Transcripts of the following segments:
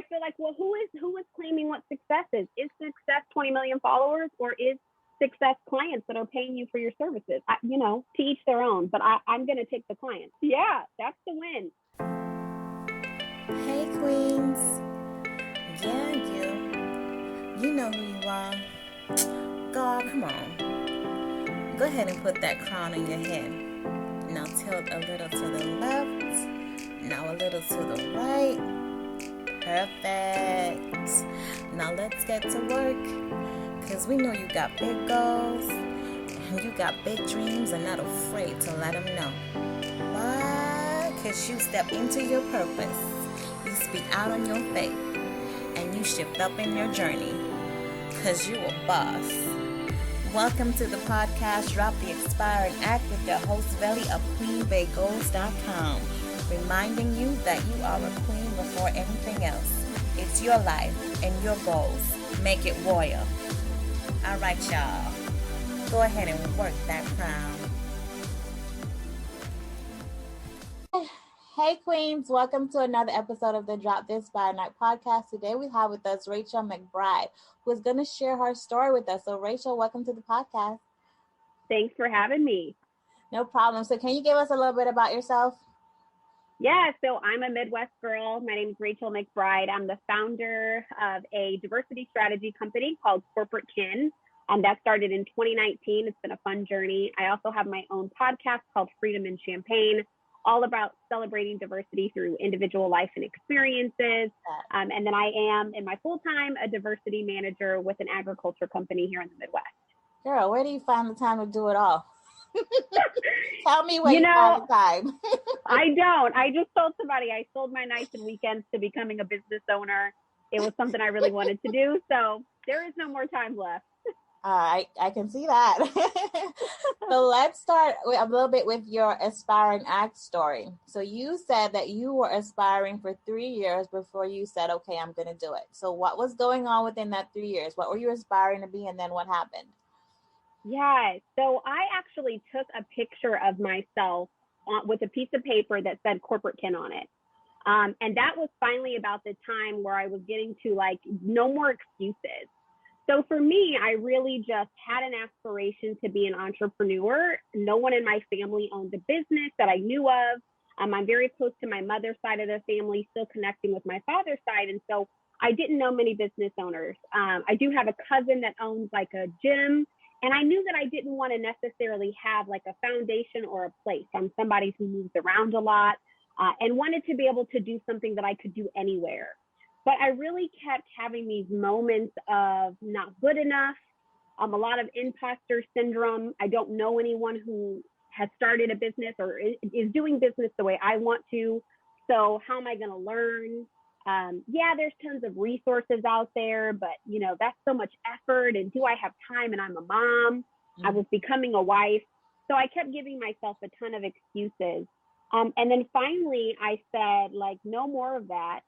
I feel like, well, who is claiming what success is? Is success 20 million followers, or is success clients that are paying you for your services? To each their own, but I'm going to take the clients. Yeah, that's the win. Hey, queens. Yeah, you know who you are. God, come on. Go ahead and put that crown on your head. Now tilt a little to the left. Now a little to the right. Perfect. Now let's get to work. Because we know you got big goals. And you got big dreams and not afraid to let them know. Why? Because you step into your purpose. You speak out on your faith. And you shift up in your journey. Because you a boss. Welcome to the podcast, Drop the Expiring Act with your host, Veli of QueenBayGoals.com. Reminding you that you are a queen before anything else. It's your life and your goals. Make it royal. All right, y'all. Go ahead and work that crown. Hey, queens. Welcome to another episode of the Drop the Expiring Act podcast. Today we have with us Raychel McBride, who is going to share her story with us. So, Raychel, welcome to the podcast. Thanks for having me. No problem. So can you give us a little bit about yourself? Yeah, so I'm a Midwest girl. My name is Raychel McBride. I'm the founder of a diversity strategy company called Corporate Kin. That started in 2019. It's been a fun journey. I also have my own podcast called Freedom and Champagne, all about celebrating diversity through individual life and experiences. And then I am, in my full time, a diversity manager with an agriculture company here in the Midwest. Girl, where do you find the time to do it all? Tell me where you find the time. I don't. I just told somebody I sold my nights and weekends to becoming a business owner. It was something I really wanted to do. So there is no more time left. I can see that. So let's start a little bit with your Aspiring Act story. So you said that you were aspiring for 3 years before you said, okay, I'm going to do it. So what was going on within that 3 years? What were you aspiring to be? And then what happened? Yeah, so I actually took a picture of myself with a piece of paper that said Corporate Kin on it. And that was finally about the time where I was getting to no more excuses. So for me, I really just had an aspiration to be an entrepreneur. No one in my family owned a business that I knew of. I'm very close to my mother's side of the family, still connecting with my father's side. And so I didn't know many business owners. I do have a cousin that owns a gym. And I knew that I didn't want to necessarily have a foundation or a place. I'm somebody who moves around a lot and wanted to be able to do something that I could do anywhere. But I really kept having these moments of not good enough, a lot of imposter syndrome. I don't know anyone who has started a business or is doing business the way I want to. So how am I going to learn? There's tons of resources out there, but that's so much effort. And do I have time? And I'm a mom. Mm-hmm. I was becoming a wife. So I kept giving myself a ton of excuses. And then finally I said, no more of that.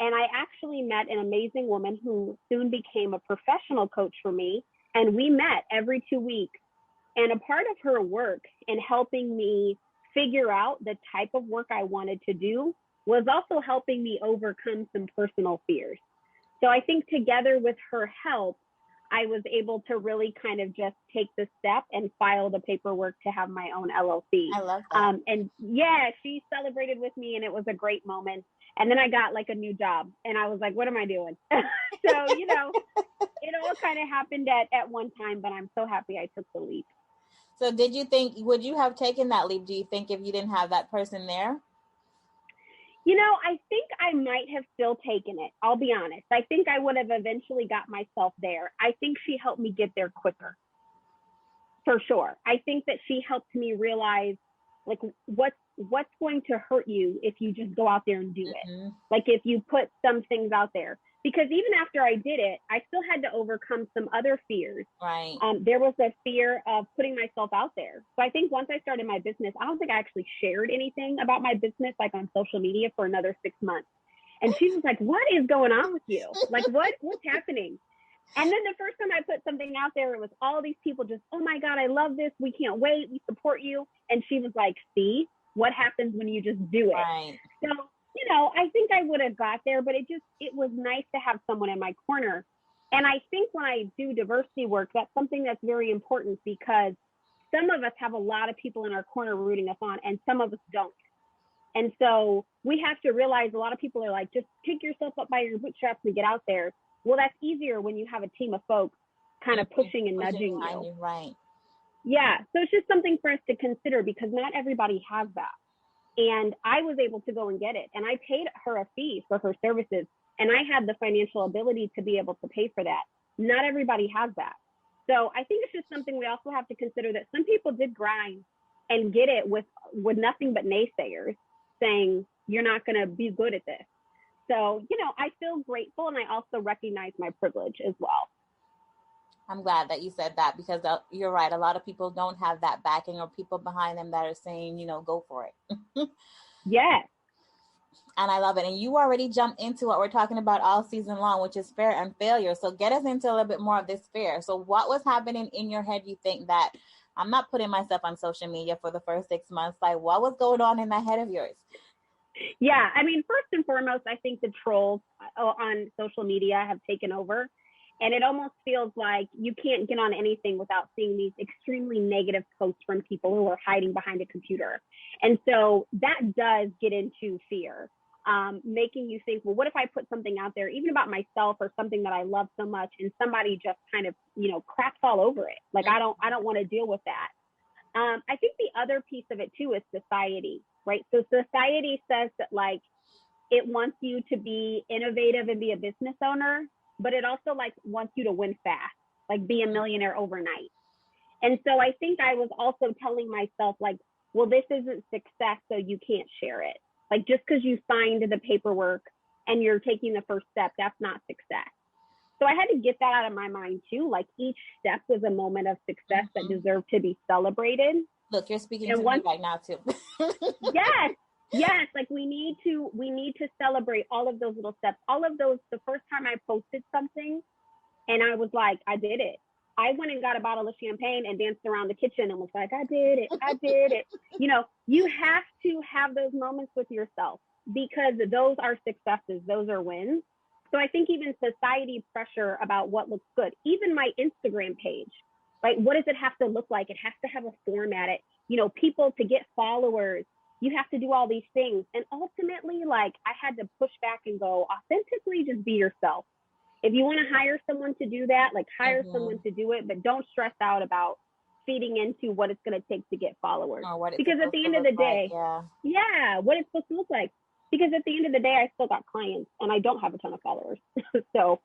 And I actually met an amazing woman who soon became a professional coach for me. And we met every 2 weeks. And a part of her work in helping me figure out the type of work I wanted to do was also helping me overcome some personal fears. So I think together with her help, I was able to really kind of just take the step and file the paperwork to have my own LLC. I love that. And yeah, she celebrated with me and it was a great moment. And then I got a new job and I was like, what am I doing? So, it all kind of happened at one time, but I'm so happy I took the leap. So did you think, would you have taken that leap? Do you think if you didn't have that person there? I think I might have still taken it. I'll be honest. I think I would have eventually got myself there. I think she helped me get there quicker. For sure. I think that she helped me realize what's going to hurt you if you just go out there and do it. If you put some things out there. Because even after I did it, I still had to overcome some other fears. Right. There was a fear of putting myself out there. So I think once I started my business, I don't think I actually shared anything about my business on social media for another 6 months. And she was like, what is going on with you? What's happening? And then the first time I put something out there, it was all these people just, oh my God, I love this. We can't wait. We support you. And she was like, see what happens when you just do it. Right. So I think I would have got there, but it was nice to have someone in my corner. And I think when I do diversity work, that's something that's very important because some of us have a lot of people in our corner rooting us on, and some of us don't. And so we have to realize a lot of people are like, just pick yourself up by your bootstraps and get out there. Well, that's easier when you have a team of folks kind of pushing and nudging you. Right. Yeah. So it's just something for us to consider because not everybody has that. And I was able to go and get it. And I paid her a fee for her services. And I had the financial ability to be able to pay for that. Not everybody has that. So I think it's just something we also have to consider that some people did grind and get it with nothing but naysayers saying, you're not going to be good at this. So, I feel grateful, and I also recognize my privilege as well. I'm glad that you said that because you're right. A lot of people don't have that backing or people behind them that are saying, go for it. Yes. And I love it. And you already jumped into what we're talking about all season long, which is fear and failure. So get us into a little bit more of this fear. So what was happening in your head? You think that I'm not putting myself on social media for the first 6 months. Like, what was going on in that head of yours? Yeah. I mean, first and foremost, I think the trolls on social media have taken over. And it almost feels like you can't get on anything without seeing these extremely negative posts from people who are hiding behind a computer. And so that does get into fear, making you think, well, what if I put something out there, even about myself or something that I love so much, and somebody just kind of, craps all over it. Like, I don't want to deal with that. I think the other piece of it too is society, right? So society says that like it wants you to be innovative and be a business owner, but it also like wants you to win fast, like be a millionaire overnight. And so I think I was also telling myself like, well, this isn't success, so you can't share it. Like just because you signed the paperwork and you're taking the first step, that's not success. So I had to get that out of my mind too. Like each step was a moment of success that deserved to be celebrated. Look, you're speaking to me right now too. Yes. Like we need to celebrate all of those little steps. All of those, the first time I posted something and I was like, I did it. I went and got a bottle of champagne and danced around the kitchen and was like, I did it. You have to have those moments with yourself because those are successes. Those are wins. So I think even society pressure about what looks good, even my Instagram page, right? What does it have to look like? It has to have a format. People to get followers, you have to do all these things. And ultimately, like I had to push back and go, authentically, just be yourself. If you want to hire someone to do that, like hire someone to do it, but don't stress out about feeding into what it's going to take to get followers. Because at the end of the day, what it's supposed to look like. Because at the end of the day, I still got clients and I don't have a ton of followers. So,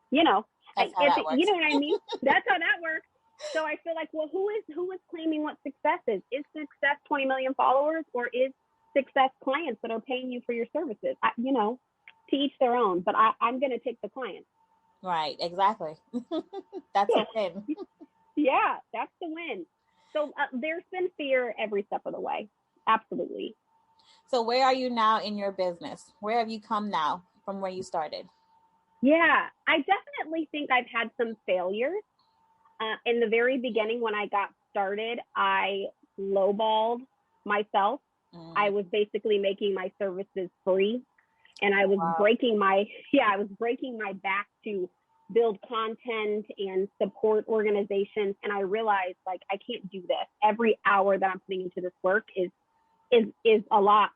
you know what I mean? That's how that works. So I feel like, well, who is claiming what success is? Is success 20 million followers or is success clients that are paying you for your services? To each their own, but I'm going to take the clients. Right. Exactly. That's a win. Yeah, that's the win. So there's been fear every step of the way. Absolutely. So where are you now in your business? Where have you come now from where you started? Yeah, I definitely think I've had some failures. In the very beginning, when I got started, I lowballed myself. I was basically making my services free, and I was breaking my back to build content and support organizations. And I realized like I can't do this. Every hour that I'm putting into this work is a lot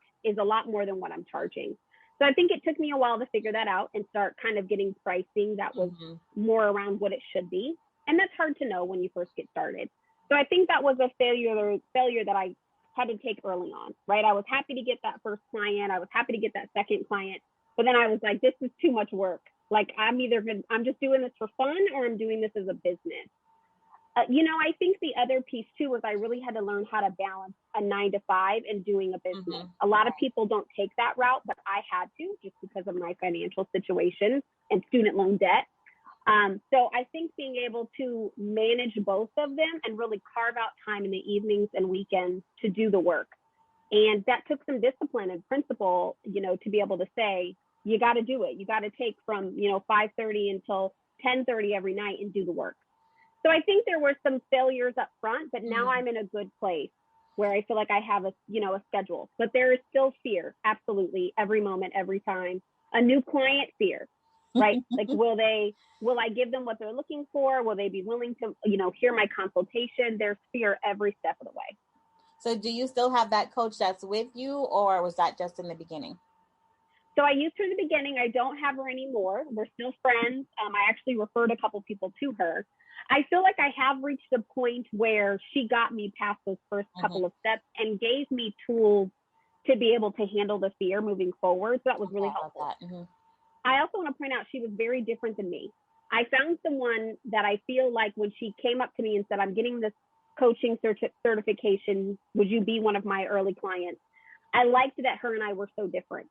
more than what I'm charging. So I think it took me a while to figure that out and start kind of getting pricing that was more around what it should be. And that's hard to know when you first get started. So I think that was a failure that I had to take early on, right? I was happy to get that first client. I was happy to get that second client. But then I was like, this is too much work. Like I'm just doing this for fun or I'm doing this as a business. I think the other piece too was I really had to learn how to balance a 9-to-5 and doing a business. A lot of people don't take that route, but I had to just because of my financial situation and student loan debt. So I think being able to manage both of them and really carve out time in the evenings and weekends to do the work. And that took some discipline and principle, to be able to say, you got to do it. You got to take from, 5:30 until 10:30 every night and do the work. So I think there were some failures up front, but now I'm in a good place where I feel like I have a schedule, but there is still fear. Absolutely. Every moment, every time. A new client fear, right? Like, will I give them what they're looking for? Will they be willing to, hear my consultation? There's fear every step of the way. So do you still have that coach that's with you, or was that just in the beginning? So I used her in the beginning. I don't have her anymore. We're still friends. I actually referred a couple people to her. I feel like I have reached a point where she got me past those first couple of steps and gave me tools to be able to handle the fear moving forward. So that was really helpful. I also want to point out she was very different than me. I found someone that I feel like when she came up to me and said, I'm getting this coaching certification, would you be one of my early clients? I liked that her and I were so different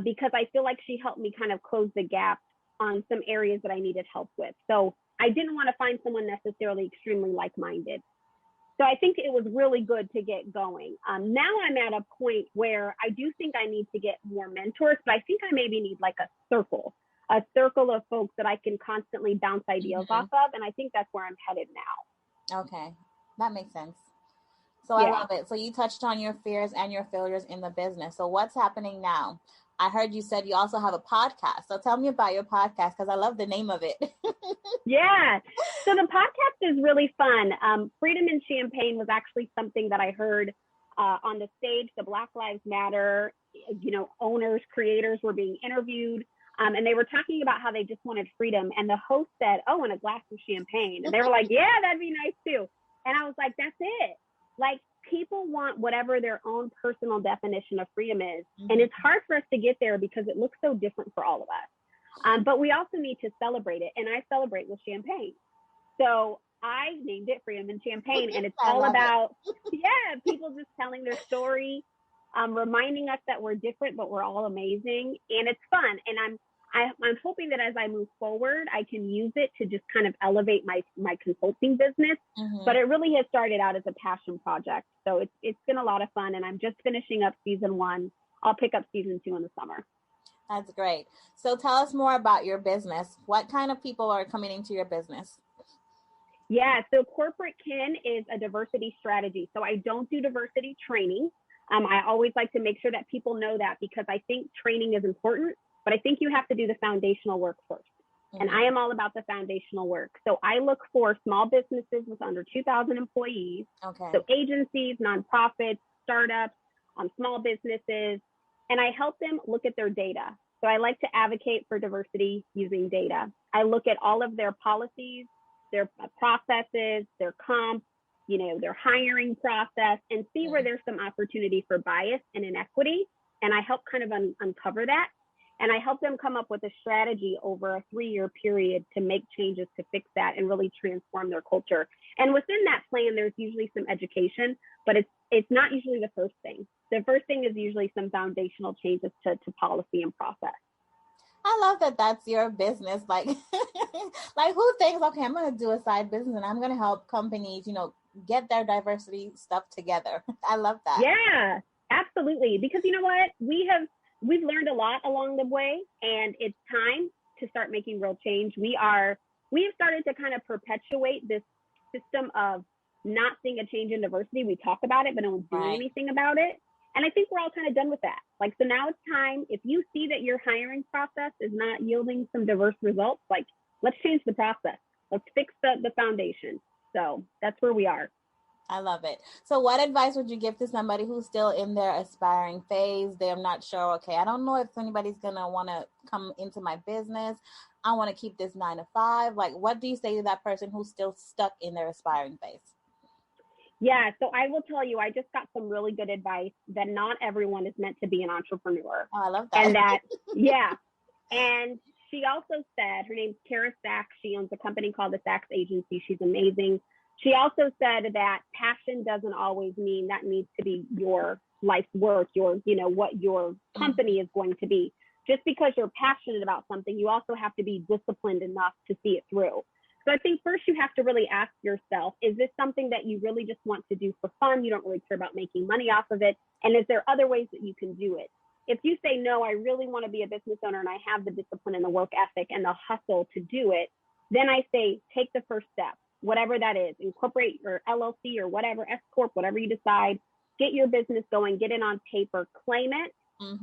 because I feel like she helped me kind of close the gap on some areas that I needed help with. So I didn't want to find someone necessarily extremely like-minded. So I think it was really good to get going. Now I'm at a point where I do think I need to get more mentors, but I think I maybe need like a circle of folks that I can constantly bounce ideas off of. And I think that's where I'm headed now. Okay, that makes sense. So I love it. So you touched on your fears and your failures in the business. So what's happening now? I heard you said you also have a podcast. So tell me about your podcast, because I love the name of it. Yeah. So the podcast is really fun. Freedom in Champagne was actually something that I heard on the stage. The Black Lives Matter, owners, creators were being interviewed. And they were talking about how they just wanted freedom. And the host said, oh, and a glass of champagne. And they were like, yeah, that'd be nice too. And I was like, that's it. Like, people want whatever their own personal definition of freedom is. And it's hard for us to get there because it looks so different for all of us. But we also need to celebrate it. And I celebrate with champagne. So I named it Freedom in Champagne. And it's all about, people just telling their story, reminding us that we're different, but we're all amazing. And it's fun. And I'm hoping that as I move forward, I can use it to just kind of elevate my consulting business. But it really has started out as a passion project. So it's been a lot of fun, and I'm just finishing up season 1. I'll pick up season 2 in the summer. That's great. So tell us more about your business. What kind of people are coming into your business? Yeah, so Corporate Kin is a diversity strategy. So I don't do diversity training. I always like to make sure that people know that, because I think training is important, but I think you have to do the foundational work first. And I am all about the foundational work. So I look for small businesses with under 2,000 employees. So agencies, nonprofits, startups, small businesses, and I help them look at their data. So I like to advocate for diversity using data. I look at all of their policies, their processes, their comp, their hiring process, and see where there's some opportunity for bias and inequity. And I help kind of uncover that. And I help them come up with a strategy over a 3-year period to make changes to fix that and really transform their culture. And within that plan, there's usually some education, but it's not usually the first thing. The first thing is usually some foundational changes to policy and process. I love that that's your business. Like, like who thinks, okay, I'm going to do a side business and I'm going to help companies, get their diversity stuff together. I love that. Yeah, absolutely. Because you know what? We've learned a lot along the way, and it's time to start making real change. We have started to kind of perpetuate this system of not seeing a change in diversity. We talk about it, but no one's doing anything about it. And I think we're all kind of done with that. Like, so now it's time, if you see that your hiring process is not yielding some diverse results, like, let's change the process. Let's fix the foundation. So that's where we are. I love it. So what advice would you give to somebody who's still in their aspiring phase? They're not sure, okay, I don't know if anybody's going to want to come into my business. I want to keep this 9 to 5. Like, what do you say to that person who's still stuck in their aspiring phase? Yeah, so I will tell you, I just got some really good advice that not everyone is meant to be an entrepreneur. Oh, I love that. And that, yeah. And she also said, her name's Kara Sachs. She owns a company called the Sachs Agency. She's amazing. She also said that passion doesn't always mean that needs to be your life's work, what your company is going to be. Just because you're passionate about something, you also have to be disciplined enough to see it through. So I think first you have to really ask yourself, is this something that you really just want to do for fun? You don't really care about making money off of it. And is there other ways that you can do it? If you say, no, I really want to be a business owner and I have the discipline and the work ethic and the hustle to do it, then I say, take the first step. whatever that is, incorporate your LLC or whatever, S Corp, whatever you decide, get your business going, get it on paper, claim it,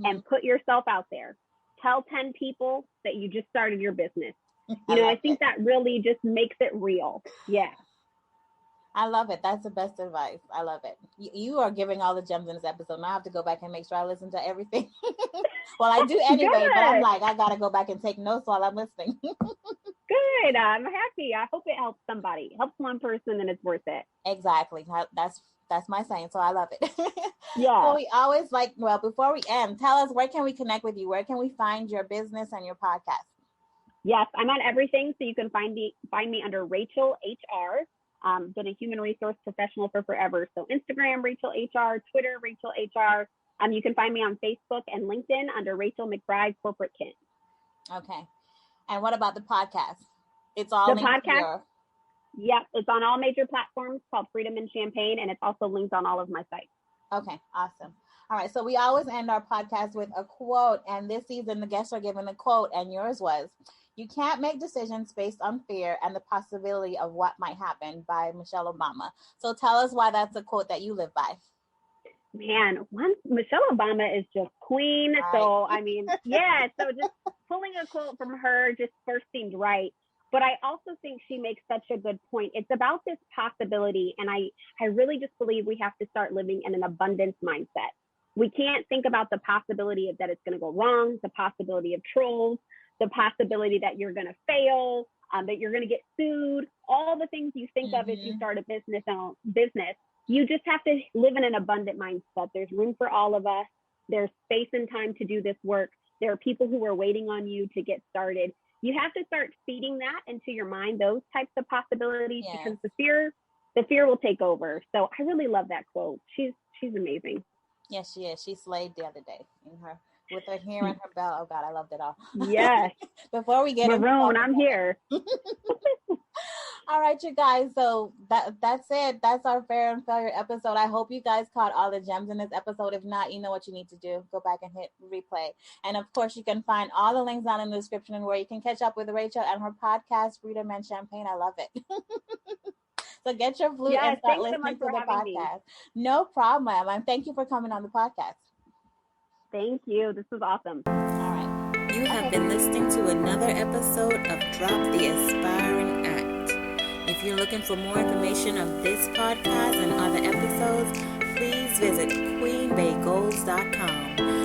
and put yourself out there. Tell 10 people that you just started your business. I think that really just makes it real. Yeah. I love it. That's the best advice. I love it. You are giving all the gems in this episode. Now I have to go back and make sure I listen to everything. Well, I do anyway, Good. but I'm like, I got to go back and take notes while I'm listening. Good. I'm happy. I hope it helps somebody. Helps one person, and it's worth it. Exactly. That's my saying. So I love it. Yeah. So we always before we end, tell us, where can we connect with you? Where can we find your business and your podcast? Yes, I'm on everything. So you can find me under Raychel HR. Been a human resource professional for forever. So Instagram, Raychel HR, Twitter, Raychel HR. You can find me on Facebook and LinkedIn under Raychel McBride, Corporate Kin. Okay. And what about the podcast? It's all the podcast. Yep, it's on all major platforms, called Freedom in Champaign, and it's also linked on all of my sites. Okay, awesome. All right, so we always end our podcast with a quote, and this season the guests are given a quote, and yours was, "You can't make decisions based on fear and the possibility of what might happen," by Michelle Obama. So tell us why that's a quote that you live by. Man, Michelle Obama is just queen. Right. So, so just pulling a quote from her just first seemed right. But I also think she makes such a good point. It's about this possibility. And I really just believe we have to start living in an abundance mindset. We can't think about the possibility of that it's going to go wrong, the possibility of trolls, the possibility that you're going to fail, that you're going to get sued, all the things you think of as you start a business. You just have to live in an abundant mindset. There's room for all of us. There's space and time to do this work. There are people who are waiting on you to get started. You have to start feeding that into your mind, those types of possibilities, because the fear will take over. So I really love that quote. She's amazing. Yes, she is. She slayed the other day with her hair and her belt. Oh God, I loved it all. Yes. Before we get Maroon, I'm here. All right, you guys. So that's it. That's our Fair and Failure episode. I hope you guys caught all the gems in this episode. If not, you know what you need to do. Go back and hit replay. And of course, you can find all the links down in the description and where you can catch up with Raychel and her podcast, Freedom and Champaign. I love it. So get your flute and start listening to the podcast. No problem. And thank you for coming on the podcast. Thank you. This was awesome. All right. You have been listening to another episode of Drop the Aspiring Act. If you're looking for more information of this podcast and other episodes, please visit queenbaygoals.com.